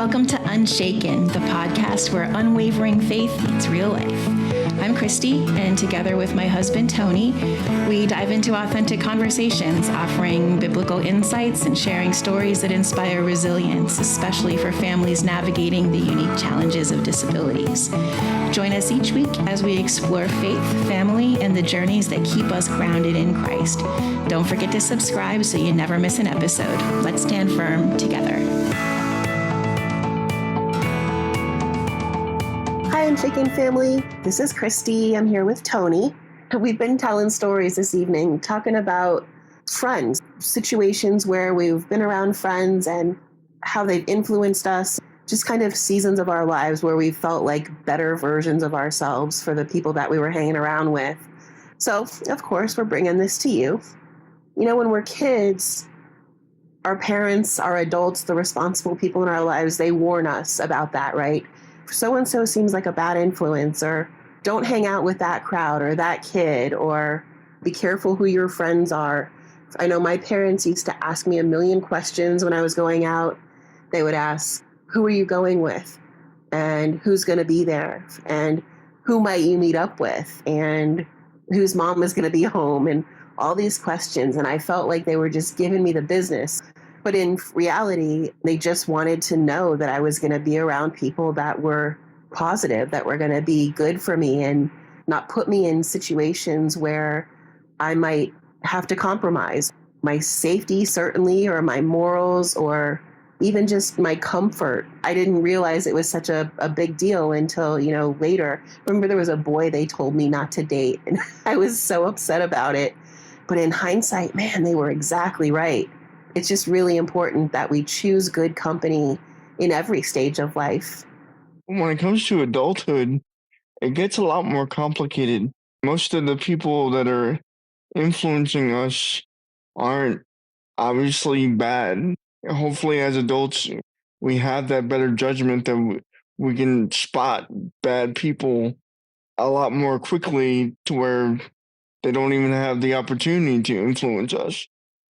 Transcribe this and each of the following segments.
Welcome to Unshaken, the podcast where unwavering faith meets real life. I'm Kristy, and together with my husband, Tony, we dive into authentic conversations, offering biblical insights and sharing stories that inspire resilience, especially for families navigating the unique challenges of disabilities. Join us each week as we explore faith, family, and the journeys that keep us grounded in Christ. Don't forget to subscribe so you never miss an episode. Let's stand firm together. Hi, Unshaken family. This is Kristy. I'm here with Tony. We've been telling stories this evening, talking about friends, situations where we've been around friends and how they've influenced us, just kind of seasons of our lives where we felt like better versions of ourselves for the people that we were hanging around with. So, of course, we're bringing this to you. You know, when we're kids, our parents, our adults, the responsible people in our lives, they warn us about that, right? So-and-so seems like a bad influence, or don't hang out with that crowd or that kid, or be careful who your friends are. I know my parents used to ask me a million questions when I was going out. They would ask, who are you going with? And who's going to be there? And who might you meet up with? And whose mom is going to be home? And all these questions. And I felt like they were just giving me the business. But in reality, they just wanted to know that I was going to be around people that were positive, that were going to be good for me and not put me in situations where I might have to compromise my safety, certainly, or my morals, or even just my comfort. I didn't realize it was such a big deal until, later. Remember, there was a boy they told me not to date, and I was so upset about it. But in hindsight, man, they were exactly right. It's just really important that we choose good company in every stage of life. When it comes to adulthood, it gets a lot more complicated. Most of the people that are influencing us aren't obviously bad. Hopefully, as adults, we have that better judgment that we can spot bad people a lot more quickly to where they don't even have the opportunity to influence us.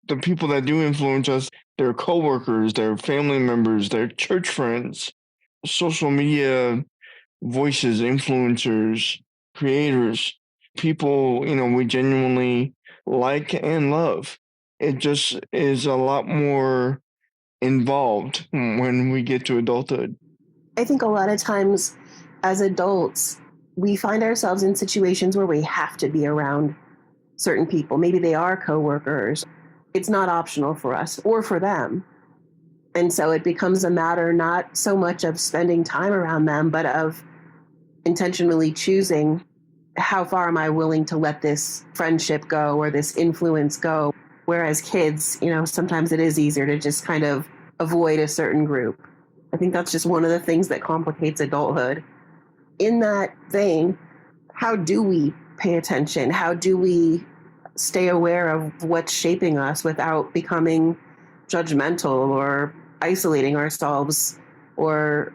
The people that do influence us, their coworkers, their family members, their church friends, social media voices, influencers, creators, people, we genuinely like and love. It just is a lot more involved when we get to adulthood. I think a lot of times as adults, we find ourselves in situations where we have to be around certain people. Maybe they are coworkers. It's not optional for us or for them. And so it becomes a matter not so much of spending time around them, but of intentionally choosing how far am I willing to let this friendship go or this influence go. Whereas kids, sometimes it is easier to just kind of avoid a certain group. I think that's just one of the things that complicates adulthood. In that vein, how do we pay attention? How do we stay aware of what's shaping us without becoming judgmental or isolating ourselves or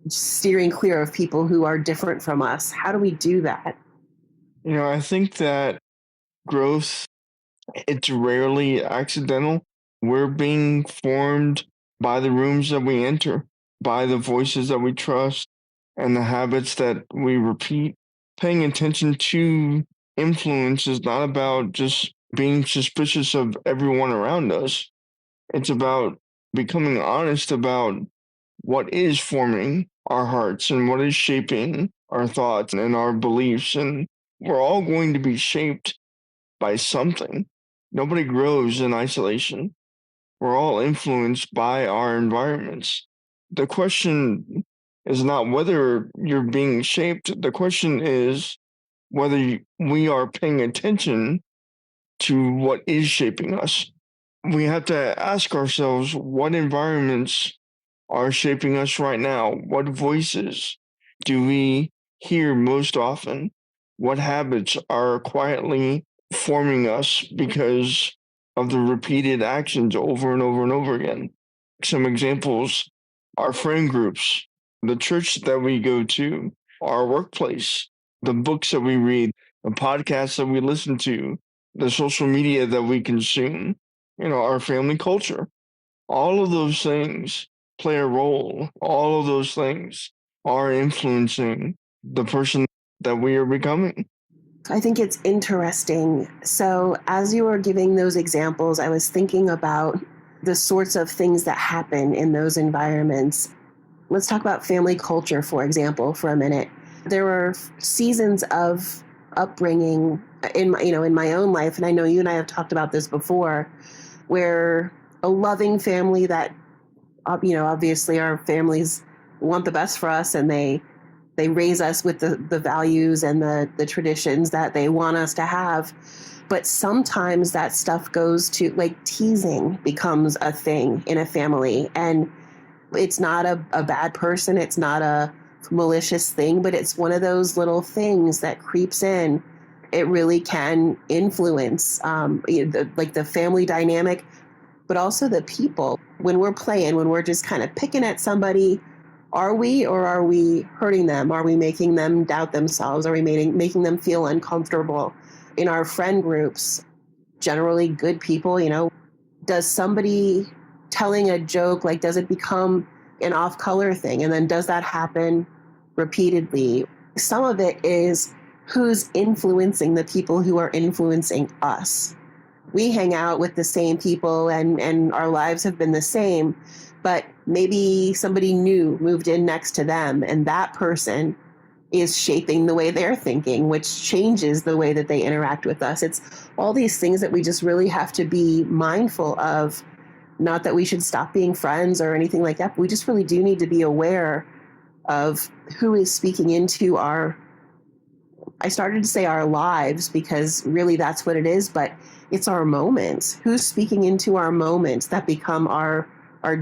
steering clear of people who are different from us? How do we do that? I think that growth, it's rarely accidental. We're being formed by the rooms that we enter, by the voices that we trust, and the habits that we repeat. Paying attention to influence is not about just being suspicious of everyone around us. It's about becoming honest about what is forming our hearts and what is shaping our thoughts and our beliefs. And we're all going to be shaped by something. Nobody grows in isolation. We're all influenced by our environments. The question is not whether you're being shaped. The question is whether we are paying attention to what is shaping us. We have to ask ourselves what environments are shaping us right now. What voices do we hear most often? What habits are quietly forming us because of the repeated actions over and over and over again? Some examples are friend groups, the church that we go to, our workplace, the books that we read, the podcasts that we listen to, the social media that we consume, our family culture. All of those things play a role. All of those things are influencing the person that we are becoming. I think it's interesting. So, as you were giving those examples, I was thinking about the sorts of things that happen in those environments. Let's talk about family culture, for example, for a minute. There were seasons of upbringing in my own life, and I know you and I have talked about this before, where a loving family that, obviously our families want the best for us, and they raise us with the values and the traditions that they want us to have. But sometimes that stuff goes to, like, teasing becomes a thing in a family. And it's not a bad person. It's not a malicious thing, but it's one of those little things that creeps in. It really can influence the family dynamic, but also the people. When we're playing, when we're just kind of picking at somebody, are we hurting them? Are we making them doubt themselves? Are we making them feel uncomfortable? In our friend groups, generally good people, does somebody telling a joke, like, does it become an off-color thing? And then does that happen repeatedly? Some of it is who's influencing the people who are influencing us. We hang out with the same people and our lives have been the same, but maybe somebody new moved in next to them, and that person is shaping the way they're thinking, which changes the way that they interact with us. It's all these things that we just really have to be mindful of. Not that we should stop being friends or anything like that, but we just really do need to be aware of who is speaking into I started to say our lives, because really that's what it is, but it's our moments. Who's speaking into our moments that become our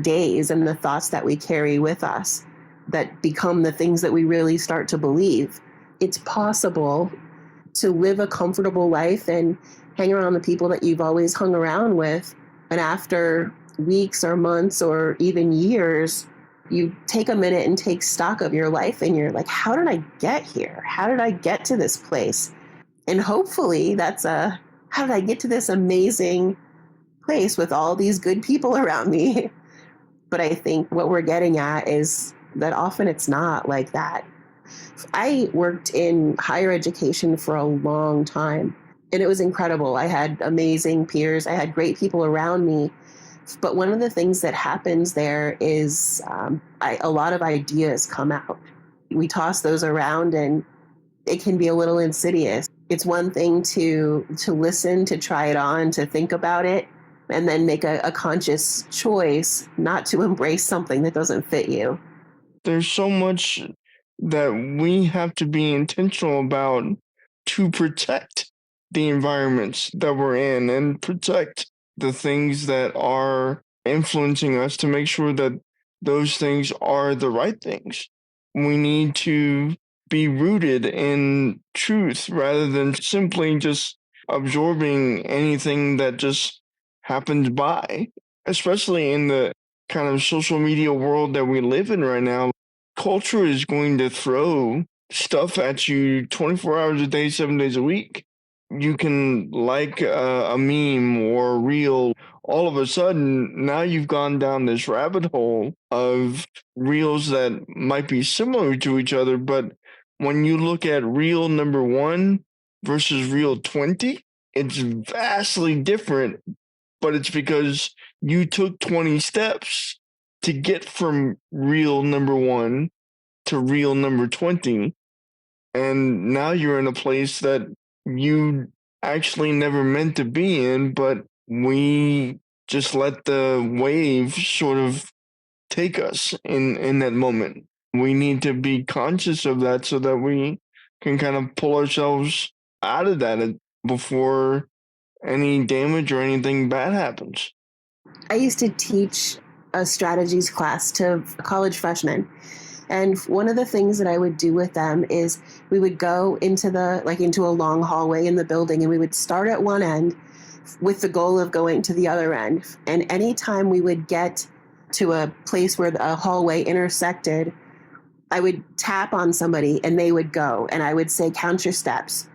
days, and the thoughts that we carry with us that become the things that we really start to believe. It's possible to live a comfortable life and hang around the people that you've always hung around with, and after weeks or months or even years, you take a minute and take stock of your life, and you're like, how did I get here? How did I get to this place? And hopefully that's how did I get to this amazing place with all these good people around me? But I think what we're getting at is that often it's not like that. I worked in higher education for a long time, and it was incredible. I had amazing peers. I had great people around me. But one of the things that happens there is a lot of ideas come out. We toss those around, and it can be a little insidious. It's one thing to listen, to try it on, to think about it, and then make a conscious choice not to embrace something that doesn't fit you. There's so much that we have to be intentional about to protect the environments that we're in and protect the things that are influencing us, to make sure that those things are the right things. We need to be rooted in truth rather than simply just absorbing anything that just happens by, especially in the kind of social media world that we live in right now. Culture is going to throw stuff at you 24 hours a day, 7 days a week. You can like a meme or a reel. All of a sudden, now you've gone down this rabbit hole of reels that might be similar to each other. But when you look at reel number 1 versus reel 20, it's vastly different. But it's because you took 20 steps to get from reel number 1 to reel number 20. And now you're in a place that you actually never meant to be in, but we just let the wave sort of take us in that moment. We need to be conscious of that so that we can kind of pull ourselves out of that before any damage or anything bad happens. I used to teach a strategies class to college freshmen. And one of the things that I would do with them is we would go into a long hallway in the building, and we would start at one end with the goal of going to the other end. And anytime we would get to a place where a hallway intersected, I would tap on somebody and they would go, and I would say, count your steps.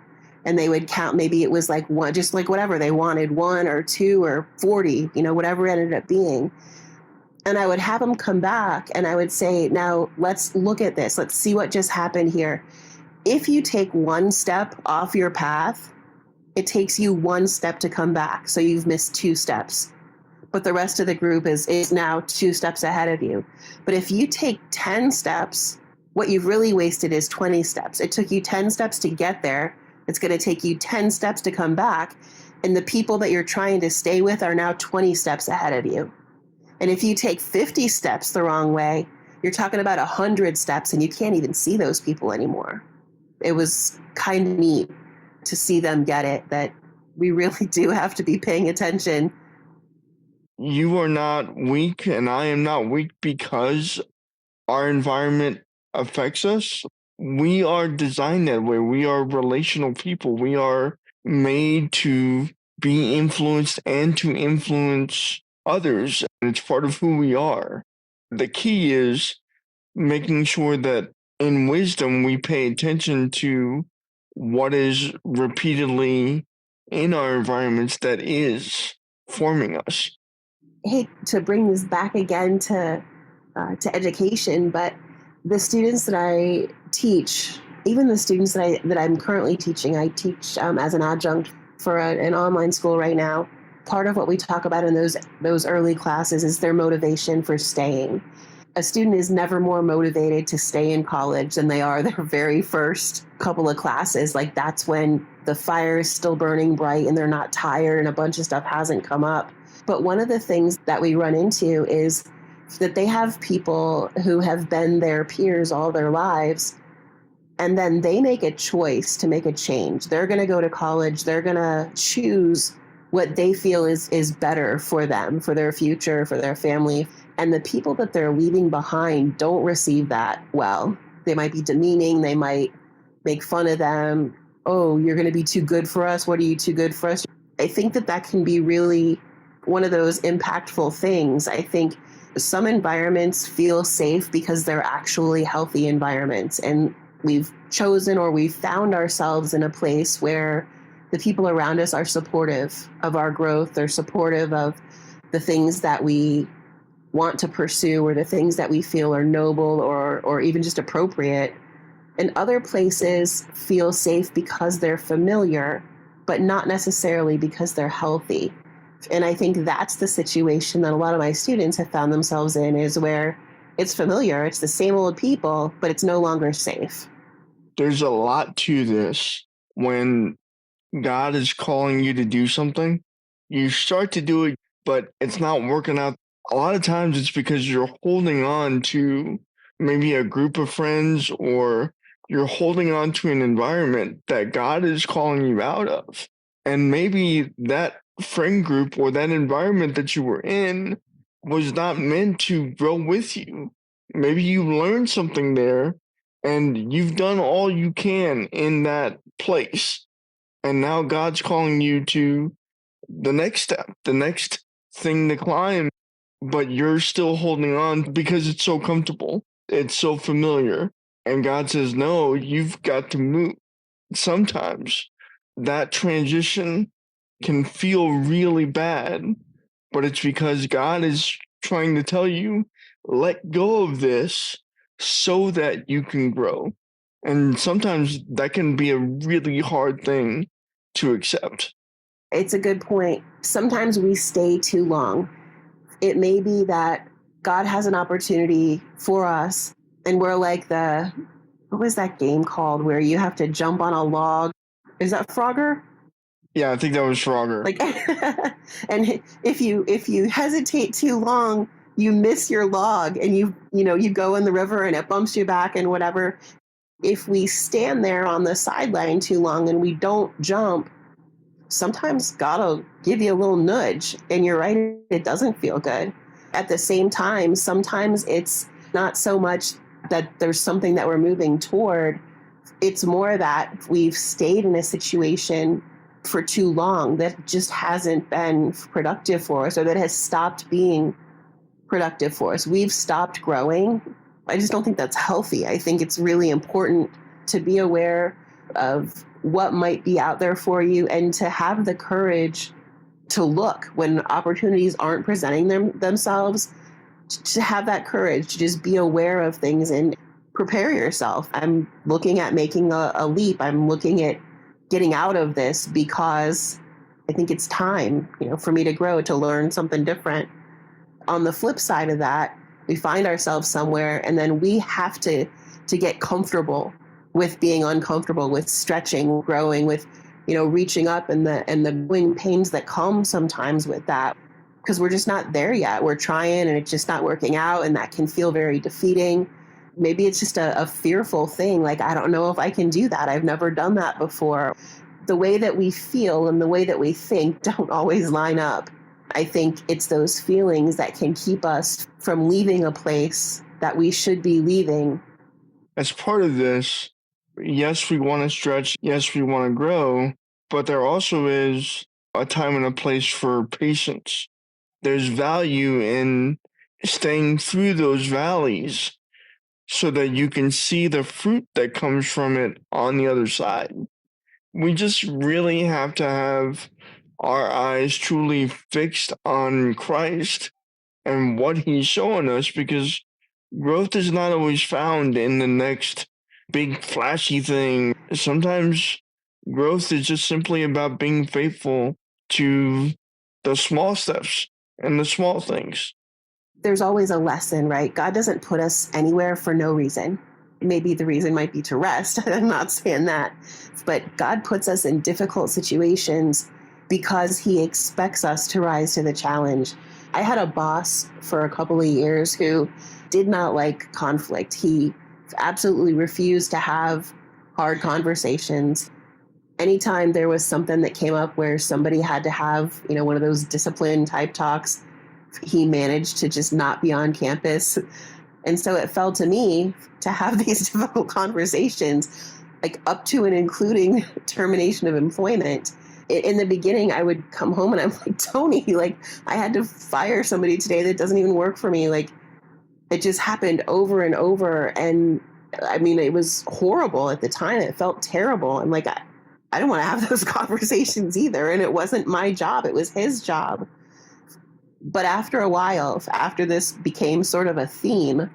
And they would count, maybe it was like one, just like whatever they wanted, 1 or 2 or 40, whatever it ended up being. And I would have them come back and I would say, now let's look at this. Let's see what just happened here. If you take one step off your path, it takes you one step to come back. So you've missed 2 steps. But the rest of the group is now 2 steps ahead of you. But if you take 10 steps, what you've really wasted is 20 steps. It took you 10 steps to get there. It's going to take you 10 steps to come back. And the people that you're trying to stay with are now 20 steps ahead of you. And if you take 50 steps the wrong way, you're talking about 100 steps and you can't even see those people anymore. It was kind of neat to see them get it, that we really do have to be paying attention. You are not weak and I am not weak because our environment affects us. We are designed that way. We are relational people. We are made to be influenced and to influence others. And it's part of who we are. The key is making sure that in wisdom we pay attention to what is repeatedly in our environments that is forming us. I hate to bring this back again to education, but the students that I teach, even the students that I'm currently teaching, I teach as an adjunct for an online school right now. Part of what we talk about in those early classes is their motivation for staying. A student is never more motivated to stay in college than they are their very first couple of classes. Like, that's when the fire is still burning bright and they're not tired and a bunch of stuff hasn't come up. But one of the things that we run into is that they have people who have been their peers all their lives, and then they make a choice to make a change. They're going to go to college. They're going to choose what they feel is better for them, for their future, for their family. And the people that they're leaving behind don't receive that well. They might be demeaning. They might make fun of them. Oh, you're going to be too good for us. What are you too good for us? I think that can be really one of those impactful things. I think some environments feel safe because they're actually healthy environments. And we've chosen or we've found ourselves in a place where the people around us are supportive of our growth. They're supportive of the things that we want to pursue or the things that we feel are noble or even just appropriate. And other places feel safe because they're familiar, but not necessarily because they're healthy. And I think that's the situation that a lot of my students have found themselves in, is where it's familiar, it's the same old people, but it's no longer safe. There's a lot to this. When God is calling you to do something, you start to do it, but it's not working out. A lot of times it's because you're holding on to maybe a group of friends, or you're holding on to an environment that God is calling you out of. And maybe that friend group or that environment that you were in was not meant to grow with you. Maybe you learned something there and you've done all you can in that place. And now God's calling you to the next step, the next thing to climb, but you're still holding on because it's so comfortable. It's so familiar. And God says, no, you've got to move. Sometimes that transition can feel really bad, but it's because God is trying to tell you, let go of this so that you can grow. And sometimes that can be a really hard thing to accept. It's a good point. Sometimes we stay too long. It may be that God has an opportunity for us, and we're like what was that game called where you have to jump on a log? Is that Frogger? Yeah, I think that was Frogger. And if you hesitate too long, you miss your log, and you go in the river and it bumps you back and whatever. If we stand there on the sideline too long and we don't jump, sometimes God will give you a little nudge, and you're right, it doesn't feel good. At the same time, sometimes it's not so much that there's something that we're moving toward. It's more that we've stayed in a situation for too long that just hasn't been productive for us, or that has stopped being productive for us. We've stopped growing. I just don't think that's healthy. I think it's really important to be aware of what might be out there for you, and to have the courage to look when opportunities aren't presenting themselves, to have that courage to just be aware of things and prepare yourself. I'm looking at making a leap. I'm looking at getting out of this because I think it's time, for me to grow, to learn something different. On the flip side of that, we find ourselves somewhere and then we have to get comfortable with being uncomfortable, with stretching, growing, with, reaching up, and the growing pains that come sometimes with that, because we're just not there yet. We're trying and it's just not working out, and that can feel very defeating. Maybe it's just a fearful thing. Like, I don't know if I can do that. I've never done that before. The way that we feel and the way that we think don't always line up. I think it's those feelings that can keep us from leaving a place that we should be leaving. As part of this, yes, we want to stretch. Yes, we want to grow, but there also is a time and a place for patience. There's value in staying through those valleys so that you can see the fruit that comes from it on the other side. We just really have to have our eyes truly fixed on Christ and what he's showing us, because growth is not always found in the next big flashy thing. Sometimes growth is just simply about being faithful to the small steps and the small things. There's always a lesson, right? God doesn't put us anywhere for no reason. Maybe the reason might be to rest. I'm not saying that. But God puts us in difficult situations because he expects us to rise to the challenge. I had a boss for a couple of years who did not like conflict. He absolutely refused to have hard conversations. Anytime there was something that came up where somebody had to have, one of those discipline type talks, he managed to just not be on campus. And so it fell to me to have these difficult conversations, like up to and including termination of employment. In the beginning, I would come home and I'm like, Tony, I had to fire somebody today that doesn't even work for me. It just happened over and over. And I mean, it was horrible at the time. It felt terrible. I'm like, I don't want to have those conversations either. And it wasn't my job. It was his job. But after a while, after this became sort of a theme,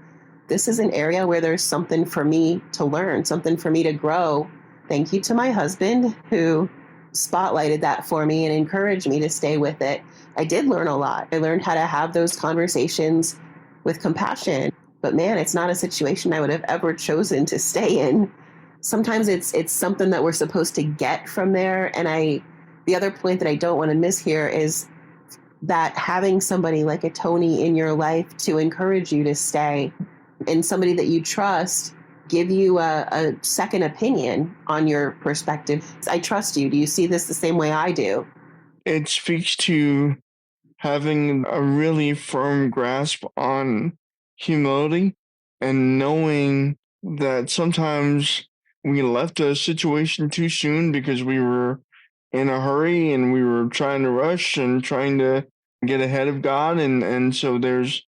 this is an area where there's something for me to learn, something for me to grow. Thank you to my husband who spotlighted that for me and encouraged me to stay with it. I did learn a lot. I learned how to have those conversations with compassion. But man, it's not a situation I would have ever chosen to stay in. Sometimes it's something that we're supposed to get from there. And the other point that I don't want to miss here is that having somebody like a Tony in your life to encourage you to stay, and somebody that you trust give you a second opinion on your perspective. I trust you. Do you see this the same way I do? It speaks to having a really firm grasp on humility and knowing that sometimes we left a situation too soon because we were in a hurry and we were trying to rush and trying to get ahead of God. And so there's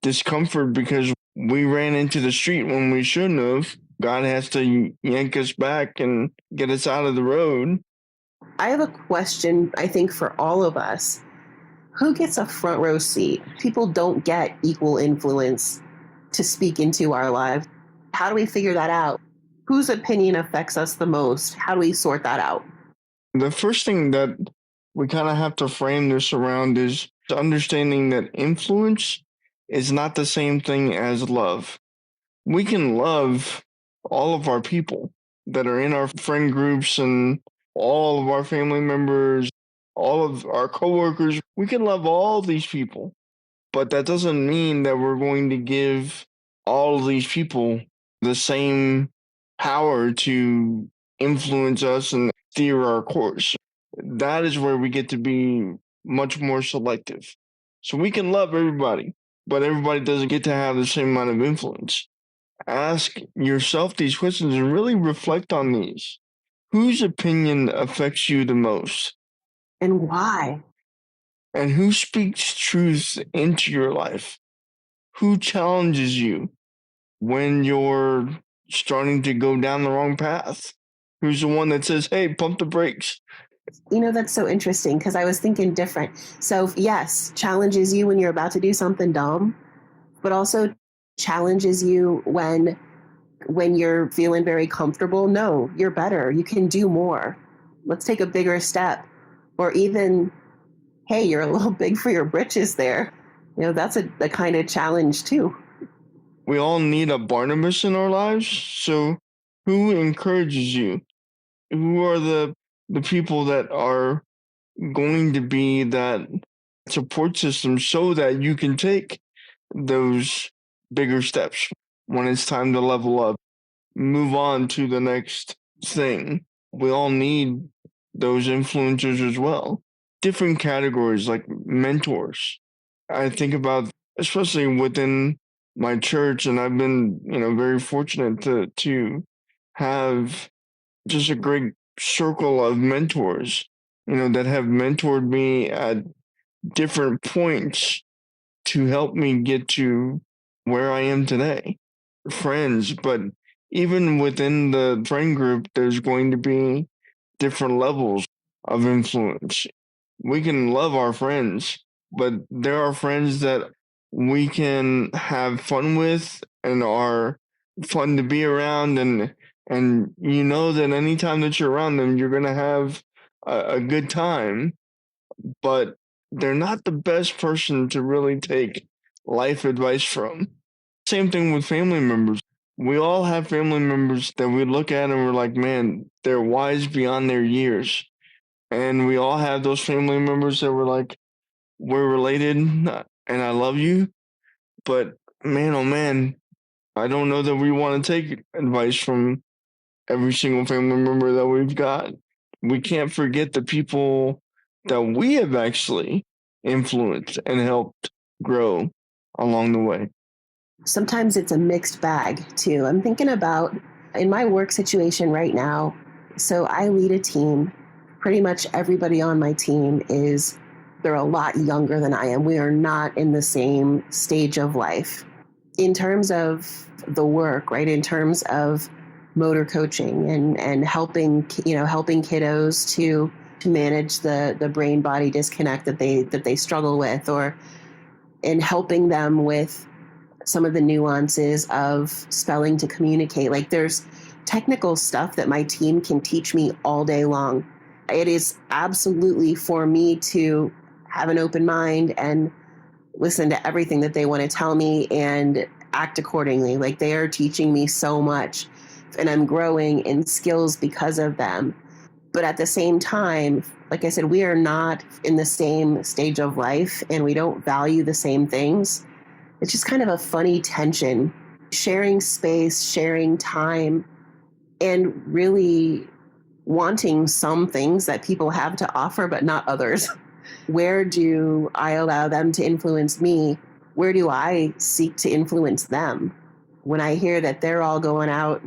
discomfort because we ran into the street when we shouldn't have. God has to yank us back and get us out of the road. I have a question, I think, for all of us. Who gets a front row seat? People don't get equal influence to speak into our lives. How do we figure that out? Whose opinion affects us the most? How do we sort that out? The first thing that we kind of have to frame this around is understanding that influence is not the same thing as love. We can love all of our people that are in our friend groups and all of our family members, all of our coworkers. We can love all these people, but that doesn't mean that we're going to give all of these people the same power to influence us and steer our course. That is where we get to be much more selective. So we can love everybody, but everybody doesn't get to have the same amount of influence. Ask yourself these questions and really reflect on these. Whose opinion affects you the most? And why? And who speaks truth into your life? Who challenges you when you're starting to go down the wrong path? Who's the one that says, hey, pump the brakes? That's so interesting because I was thinking different. So yes, challenges you when you're about to do something dumb. but also challenges you when you're feeling very comfortable. No, you're better. You can do more. Let's take a bigger step. Or even, hey, you're a little big for your britches there. That's a kind of challenge too. We all need a Barnabas in our lives. So who encourages you? Who are the people that are going to be that support system so that you can take those bigger steps when it's time to level up, move on to the next thing? We all need those influencers as well. Different categories like mentors. I think about, especially within my church, and I've been, very fortunate to have just a great circle of mentors, that have mentored me at different points to help me get to where I am today. Friends, but even within the friend group, there's going to be different levels of influence. We can love our friends, but there are friends that we can have fun with and are fun to be around, and that anytime that you're around them, you're gonna have a good time, but they're not the best person to really take life advice from. Same thing with family members. We all have family members that we look at and we're like, man, they're wise beyond their years. And we all have those family members that we're like, we're related and I love you. But man, oh man, I don't know that we want to take advice from every single family member that we've got. We can't forget the people that we have actually influenced and helped grow along the way. Sometimes it's a mixed bag too. I'm thinking about in my work situation right now. So I lead a team. Pretty much everybody on my team they're a lot younger than I am. We are not in the same stage of life. In terms of the work, right? In terms of motor coaching and helping kiddos to manage the brain body disconnect that they struggle with, or in helping them with some of the nuances of spelling to communicate. Like, there's technical stuff that my team can teach me all day long. It is absolutely for me to have an open mind and listen to everything that they want to tell me and act accordingly. Like, they are teaching me so much and I'm growing in skills because of them. But at the same time, like I said, we are not in the same stage of life and we don't value the same things. It's just kind of a funny tension, sharing space, sharing time, and really wanting some things that people have to offer, but not others. Where do I allow them to influence me? Where do I seek to influence them? When I hear that they're all going out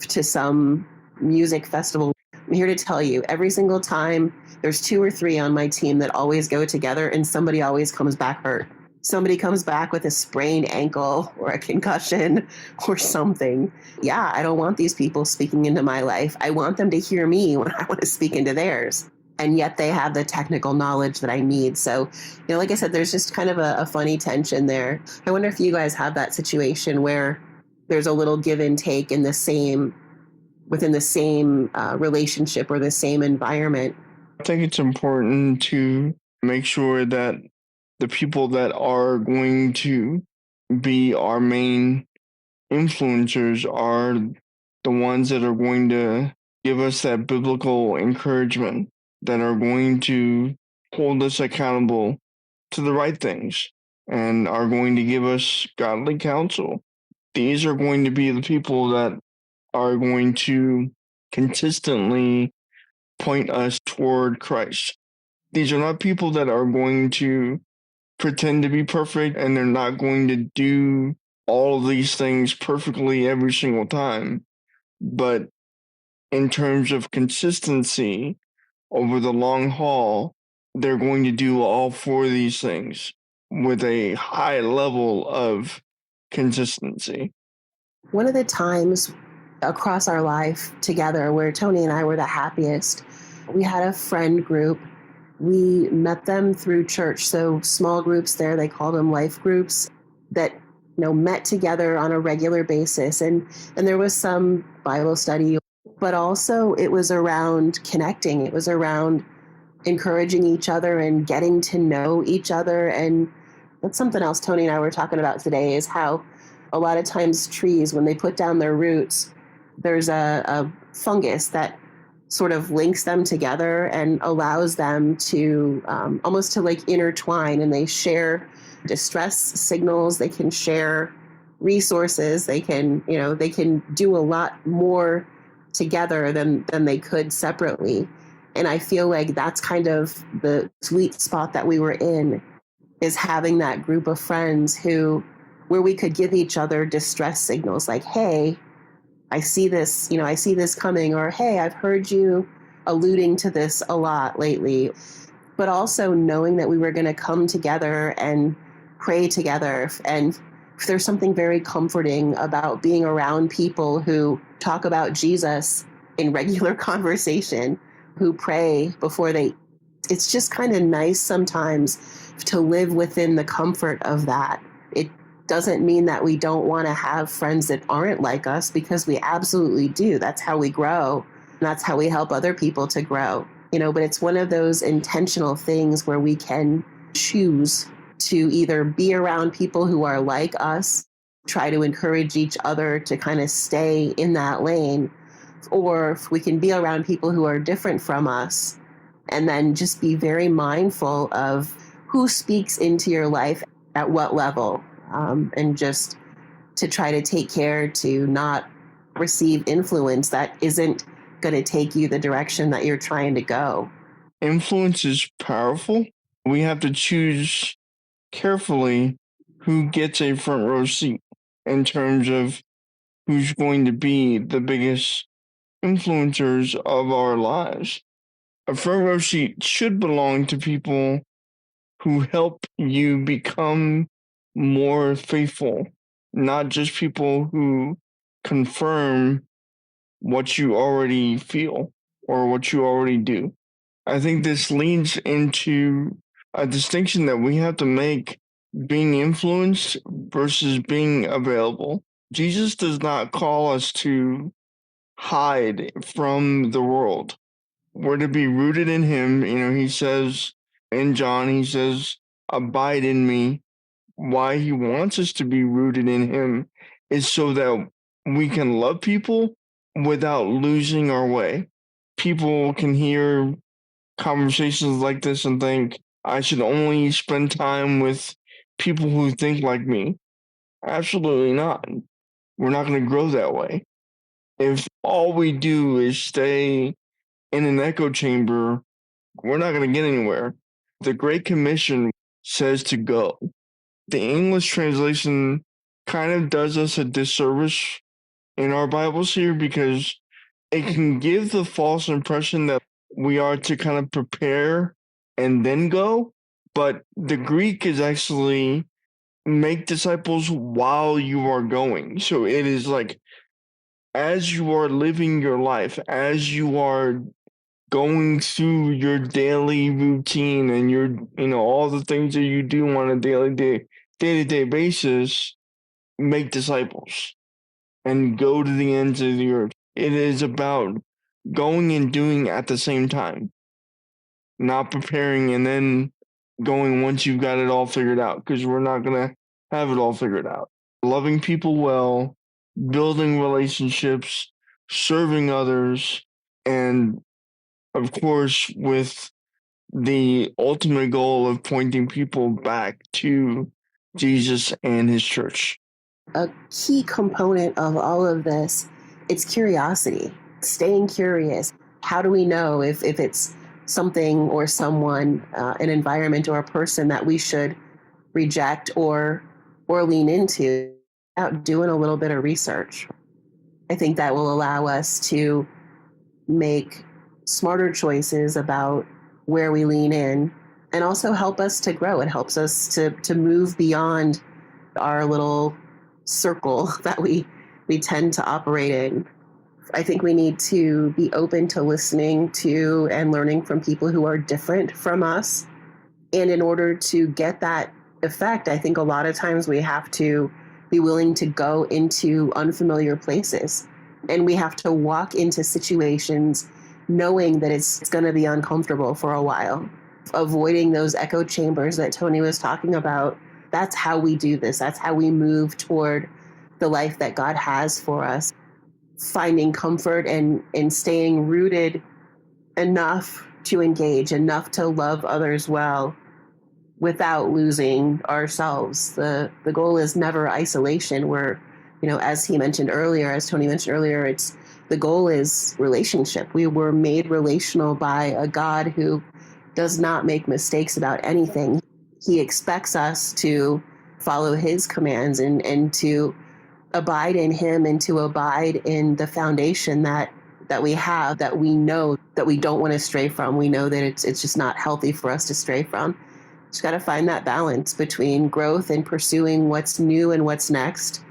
to some music festival, I'm here to tell you, every single time there's 2 or 3 on my team that always go together and somebody always comes back hurt. Somebody comes back with a sprained ankle or a concussion or something. Yeah, I don't want these people speaking into my life. I want them to hear me when I want to speak into theirs. And yet they have the technical knowledge that I need. So, like I said, there's just kind of a funny tension there. I wonder if you guys have that situation where there's a little give and take within the same relationship or the same environment. I think it's important to make sure that the people that are going to be our main influencers are the ones that are going to give us that biblical encouragement, that are going to hold us accountable to the right things and are going to give us godly counsel. These are going to be the people that are going to consistently point us toward Christ. These are not people that are going to pretend to be perfect, and they're not going to do all of these things perfectly every single time. But in terms of consistency over the long haul, they're going to do all 4 of these things with a high level of consistency. One of the times across our life together where Tony and I were the happiest, we had a friend group. We met them through church. So small groups there, they called them life groups, that met together on a regular basis. And there was some Bible study, but also it was around connecting. It was around encouraging each other and getting to know each other. And that's something else Tony and I were talking about today, is how a lot of times trees, when they put down their roots, there's a fungus that sort of links them together and allows them to almost to like intertwine, and they share distress signals, they can share resources, they can do a lot more together than they could separately. And I feel like that's kind of the sweet spot that we were in, is having that group of friends where we could give each other distress signals like, hey, I see this coming, or hey, I've heard you alluding to this a lot lately. But also knowing that we were going to come together and pray together. And there's something very comforting about being around people who talk about Jesus in regular conversation, who pray before they. It's just kind of nice sometimes to live within the comfort of that. It doesn't mean that we don't want to have friends that aren't like us, because we absolutely do. That's how we grow. That's how we help other people to grow. But it's one of those intentional things where we can choose to either be around people who are like us, try to encourage each other to kind of stay in that lane, or if we can be around people who are different from us, and then just be very mindful of who speaks into your life at what level, and just to try to take care to not receive influence that isn't going to take you the direction that you're trying to go. Influence is powerful. We have to choose carefully who gets a front row seat in terms of who's going to be the biggest influencers of our lives. A front row seat should belong to people who help you become more faithful, not just people who confirm what you already feel or what you already do. I think this leads into a distinction that we have to make: being influenced versus being available. Jesus does not call us to hide from the world. We're to be rooted in him. He says in John, he says, abide in me. Why he wants us to be rooted in him is so that we can love people without losing our way. People can hear conversations like this and think, I should only spend time with people who think like me. Absolutely not. We're not going to grow that way. If all we do is stay in an echo chamber, we're not going to get anywhere. The Great Commission says to go. The English translation kind of does us a disservice in our Bibles here, because it can give the false impression that we are to kind of prepare and then go. But the Greek is actually make disciples while you are going. So it is like, as you are living your life, as you are going through your daily routine and your, all the things that you do on a day-to-day basis, make disciples and go to the ends of the earth. It is about going and doing at the same time, not preparing and then going once you've got it all figured out, because we're not going to have it all figured out. Loving people well, building relationships, serving others, and of course, with the ultimate goal of pointing people back to Jesus and his church. A key component of all of this, it's curiosity, staying curious. How do we know if it's something or someone, an environment or a person that we should reject or lean into without doing a little bit of research? I think that will allow us to make smarter choices about where we lean in, and also help us to grow. It helps us to move beyond our little circle that we tend to operate in. I think we need to be open to listening to and learning from people who are different from us. And in order to get that effect, I think a lot of times we have to be willing to go into unfamiliar places. And we have to walk into situations knowing that it's going to be uncomfortable for a while, avoiding those echo chambers that Tony was talking about. That's how we do this. That's how we move toward the life that God has for us. Finding comfort and staying rooted enough to engage, enough to love others well without losing ourselves. The goal is never isolation. We're, as Tony mentioned earlier, it's the goal is relationship. We were made relational by a God who does not make mistakes about anything. He expects us to follow his commands and to abide in him and to abide in the foundation that we have, that we know that we don't want to stray from. We know that it's just not healthy for us to stray from. Just got to find that balance between growth and pursuing what's new and what's next,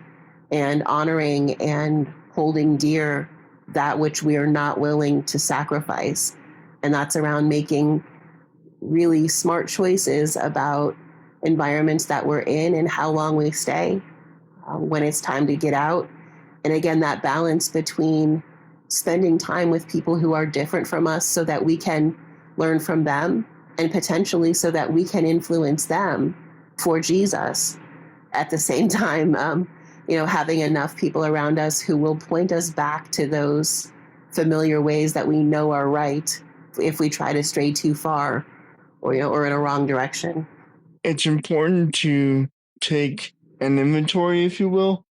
and honoring and holding dear that which we are not willing to sacrifice. And that's around making really smart choices about environments that we're in and how long we stay, when it's time to get out. And again, that balance between spending time with people who are different from us so that we can learn from them, and potentially so that we can influence them for Jesus. At the same time, having enough people around us who will point us back to those familiar ways that we know are right if we try to stray too far or in a wrong direction. It's important to take an inventory, if you will,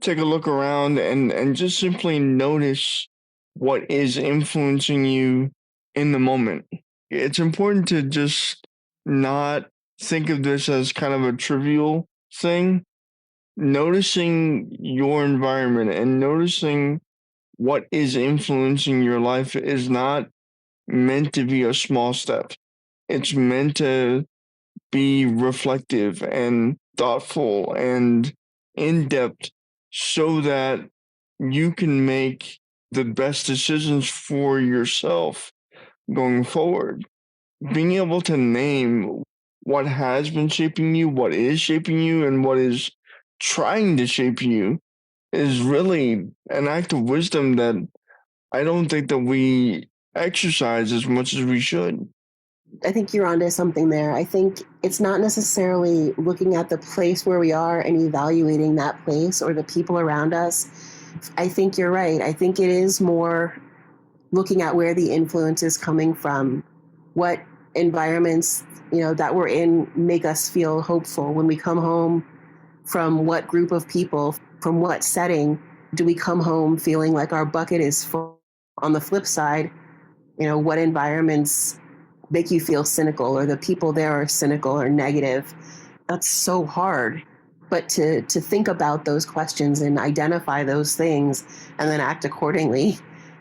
take a look around and just simply notice what is influencing you in the moment. It's important to just not think of this as kind of a trivial thing. Noticing your environment and noticing what is influencing your life is not meant to be a small step. It's meant to be reflective and thoughtful and in-depth so that you can make the best decisions for yourself going forward. Being able to name what has been shaping you, what is shaping you, and what is trying to shape you is really an act of wisdom that I don't think that we exercise as much as we should. I think you're onto something there. I think it's not necessarily looking at the place where we are and evaluating that place or the people around us. I think you're right. I think it is more looking at where the influence is coming from, what environments, that we're in make us feel hopeful. When we come home, from what group of people, from what setting, do we come home feeling like our bucket is full? On the flip side, what environments make you feel cynical, or the people there are cynical or negative? That's so hard. But to think about those questions and identify those things and then act accordingly,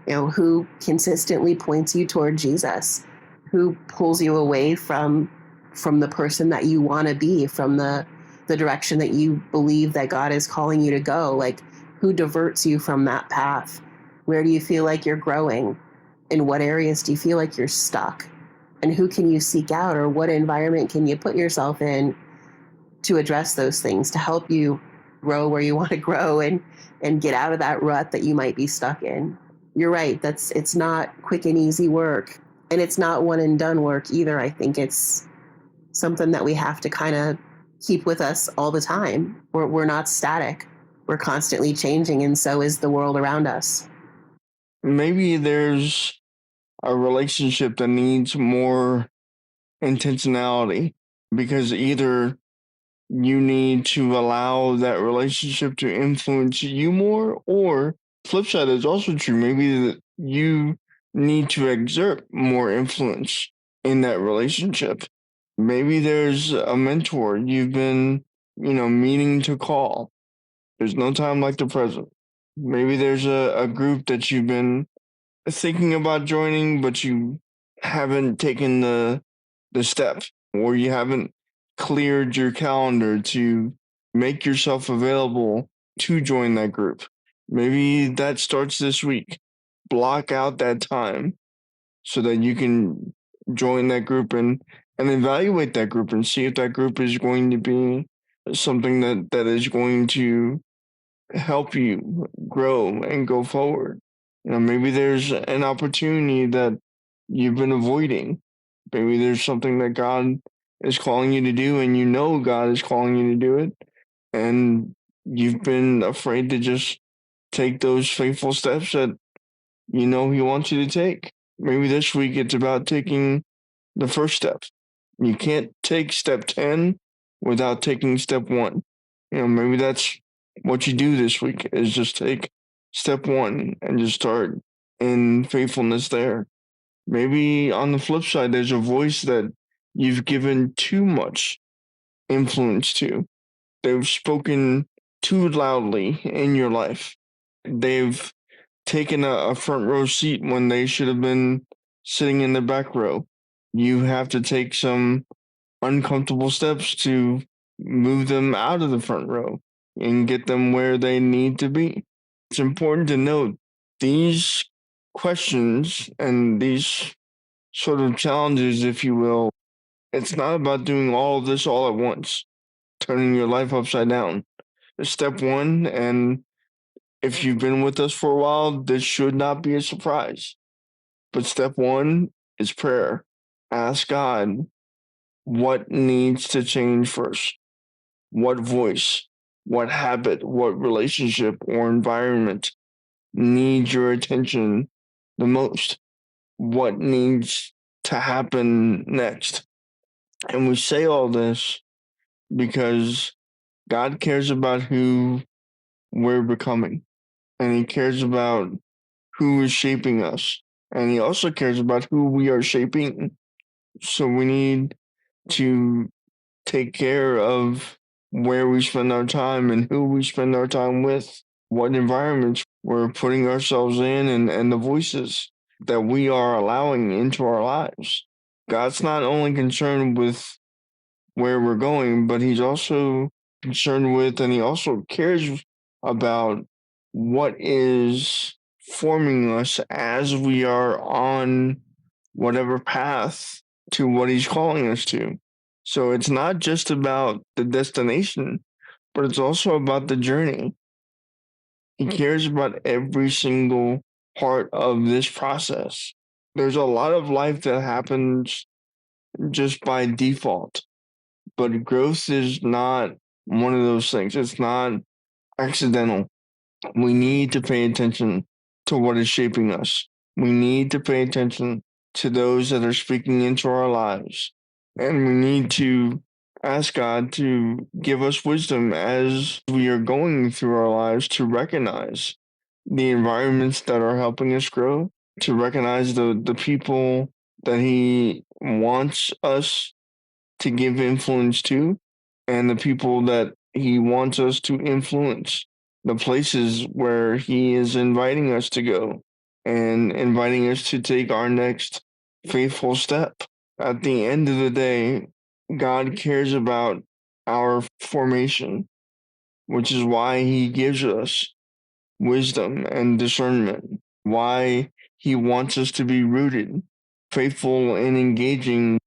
who consistently points you toward Jesus, who pulls you away from the person that you want to be, from the direction that you believe that God is calling you to go, like who diverts you from that path? Where do you feel like you're growing? In what areas do you feel like you're stuck? And who can you seek out, or what environment can you put yourself in to address those things, to help you grow where you want to grow and get out of that rut that you might be stuck in? You're right. It's not quick and easy work, and it's not one and done work either. I think it's something that we have to kind of keep with us all the time. We're not static. We're constantly changing, and so is the world around us. Maybe there's a relationship that needs more intentionality, because either you need to allow that relationship to influence you more, or flip side is also true. Maybe that you need to exert more influence in that relationship. Maybe there's a mentor you've been, meaning to call. There's no time like the present. Maybe there's a group that you've been thinking about joining, but you haven't taken the step, or you haven't cleared your calendar to make yourself available to join that group. Maybe that starts this week. Block out that time so that you can join that group and evaluate that group and see if that group is going to be something that is going to help you grow and go forward. Maybe there's an opportunity that you've been avoiding. Maybe there's something that God is calling you to do, and God is calling you to do it, and you've been afraid to just take those faithful steps that He wants you to take. Maybe this week it's about taking the first step. You can't take step 10 without taking step 1. Maybe that's what you do this week is just take step 1 and just start in faithfulness there. Maybe on the flip side, there's a voice that you've given too much influence to. They've spoken too loudly in your life. They've taken a front row seat when they should have been sitting in the back row. You have to take some uncomfortable steps to move them out of the front row and get them where they need to be. It's important to note these questions and these sort of challenges, if you will. It's not about doing all of this all at once, turning your life upside down. It's step 1, and if you've been with us for a while, this should not be a surprise. But step 1 is prayer. Ask God what needs to change first. What voice, what habit, what relationship or environment needs your attention the most? What needs to happen next? And we say all this because God cares about who we're becoming, and He cares about who is shaping us, and He also cares about who we are shaping. So we need to take care of where we spend our time and who we spend our time with, what environments we're putting ourselves in, and the voices that we are allowing into our lives. God's not only concerned with where we're going, but He's also concerned with, and He also cares about what is forming us as we are on whatever path to what He's calling us to. So it's not just about the destination, but it's also about the journey. He cares about every single part of this process. There's a lot of life that happens just by default, but growth is not one of those things. It's not accidental. We need to pay attention to what is shaping us. We need to pay attention to those that are speaking into our lives. And we need to ask God to give us wisdom as we are going through our lives to recognize the environments that are helping us grow, to recognize the people that He wants us to give influence to, and the people that He wants us to influence, the places where He is inviting us to go and inviting us to take our next faithful step. At the end of the day, God cares about our formation, which is why He gives us wisdom and discernment, why He wants us to be rooted, faithful, and engaging.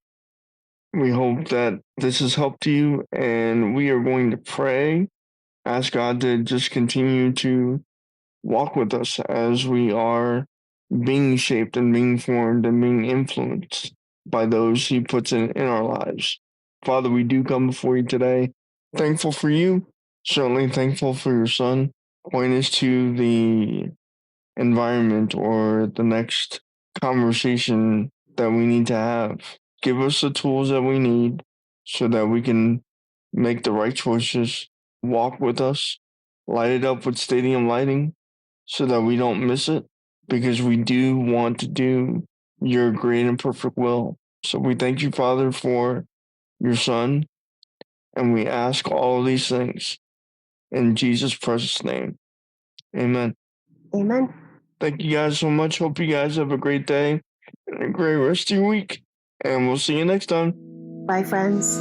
We hope that this has helped you, and we are going to pray, ask God to just continue to walk with us as we are being shaped and being formed and being influenced by those He puts in our lives. Father, we do come before you today, thankful for you, certainly thankful for your Son. Point us to the environment or the next conversation that we need to have. Give us the tools that we need so that we can make the right choices. Walk with us, light it up with stadium lighting so that we don't miss it, because we do want to do your great and perfect will. So we thank you, Father, for your Son, and we ask all of these things in Jesus' precious name. Amen. Amen. Thank you guys so much. Hope you guys have a great day and a great rest of your week. And we'll see you next time. Bye, friends.